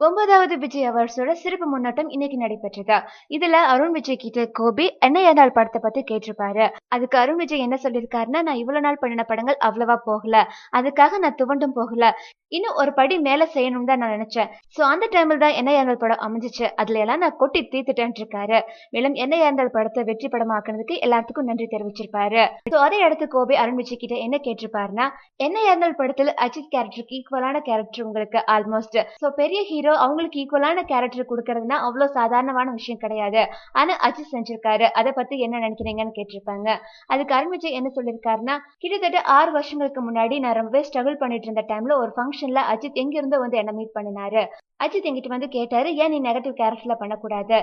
9வது விஜய் அவார்ட்ஸோட சிறப்பு முன்னோட்டம் இன்னைக்கு நடைபெற்றது. இதுல அருண் விஜய் கிட்ட கோபி என்ன ஏதாள் படத்தை பத்தி கேட்டிருப்பாரு. அதுக்கு அருண் விஜய் என்ன சொல்லியிருக்காருன்னா, நான் இவ்வளவு நாள் பண்ணின படங்கள் அவ்வளவா போகல, அதுக்காக நான் துவண்டும் போகல, இன்னும் ஒரு படி மேல செய்யணும் தான் நான் நினைச்சேன். சோ அந்த டைம்ல தான் என்ன ஏந்தாள் படம் அமைஞ்சிச்சு, அதுல எல்லாம் நான் கொட்டி தீர்த்துட்டேன் இருக்காரு. மேலும் என்ன ஏந்தாள் படத்தை வெற்றி படமாக்குனதுக்கு எல்லாத்துக்கும் நன்றி தெரிவிச்சிருப்பாரு. சோ அதே அடுத்து கோபி அருண் விஜய் கிட்ட என்ன கேட்டிருப்பாருன்னா, என்ன ஏந்தாள் படத்துல அஜித் கேரக்டருக்கு ஈக்குவலான கேரக்டர் உங்களுக்கு ஆல்மோஸ்ட், சோ பெரிய ஹீரோ அவங்களுக்கு ஈக்குவலான கேரக்டர் கொடுக்கறதுனா அவ்வளவு சாதாரணமான விஷயம் கிடையாது, ஆனா அஜித் செஞ்சிருக்காரு, அதை பத்தி என்ன நினைக்கிறீங்கன்னு கேட்டிருப்பாங்க. அதுக்கு அருண் விஜய் என்ன சொல்லியிருக்காருன்னா, கிட்டத்தட்ட 6 வருஷங்களுக்கு முன்னாடி நான் ரொம்பவே ஸ்ட்ரகிள் பண்ணிட்டு இருந்த டைம்ல ஒரு ஃபங்க்ஷன்ல அஜித் எங்க இருந்தோ வந்து என்ன மீட் பண்ணினாரு. அஜித் என்கிட்ட வந்து கேட்டாரு, ஏன் நீ நெகட்டிவ் கேரக்டர்ல பண்ணக்கூடாது,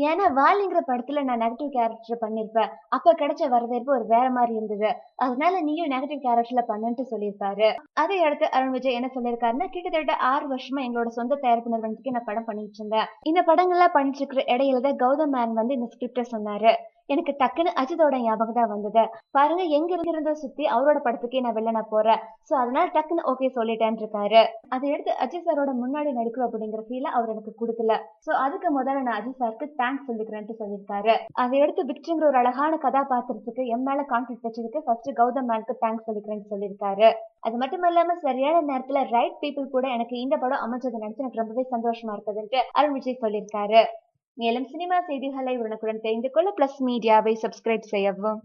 ஏன்னா வாலிங்கிற படத்துல நான் நெகட்டிவ் கேரக்டர் பண்ணிருப்பேன், அப்ப கிடைச்ச வரவேற்பு ஒரு வேற மாதிரி இருந்தது, அதனால நீயும் நெகட்டிவ் கேரக்டர்ல பண்ணுன்னு சொல்லியிருப்பாரு. அதை அடுத்து அருண் விஜய் என்ன சொல்லியிருக்காருன்னா, கிட்டத்தட்ட 6 வருஷமா எங்களோட சொந்த தயாரிப்பு நிறுவனத்துக்கு நான் படம் பண்ணிட்டு இருந்தேன். இந்த படங்கள்லாம் பண்ணிட்டு இருக்கிற இடையில தான் கௌதம் மேன் வந்து இந்த ஸ்கிரிப்ட சொன்னாரு. எனக்கு டக்குன்னு அஜித்தோட ஞாபகம் தான் வந்தது. பாருங்க, எங்க இருந்த சுத்தி அவரோட படத்துக்கே நான் வெளில போறேன், சோ அதனால டக்குன்னு ஓகே சொல்லிட்டேன் இருக்காரு. அதை எடுத்து அஜித் சாரோட முன்னாடி நடிக்கணும் அப்படிங்கிற ஃபீல அவர் எனக்கு கொடுக்கல, சோ அதுக்கு முதல்ல நான் அஜித் சாருக்கு தேங்க்ஸ் சொல்லிக்கிறேன்னு சொல்லியிருக்காரு. அதை எடுத்து விக்டர்ங்கிற ஒரு அழகான கதாபாத்திரத்துக்கு என் மேல கான்ஃபிடன்ட் வச்சதுக்கு ஃபர்ஸ்ட் கௌதம் மேனுக்கு தேங்க்ஸ் சொல்லிக்கிறேன்னு சொல்லியிருக்காரு. அது மட்டும் இல்லாம சரியான நேரத்துல ரைட் பீப்புள் கூட எனக்கு இந்த படம் அமைச்சதை நினைச்சு எனக்கு ரொம்பவே சந்தோஷமா இருக்குதுன்ட்டு அருண் விஜய் சொல்லியிருக்காரு. மேலும் சினிமா செய்திகளை உடனுக்குடன் தெரிந்து கொள்ள பிளஸ் மீடியாவை சப்ஸ்கிரைப் செய்யவும்.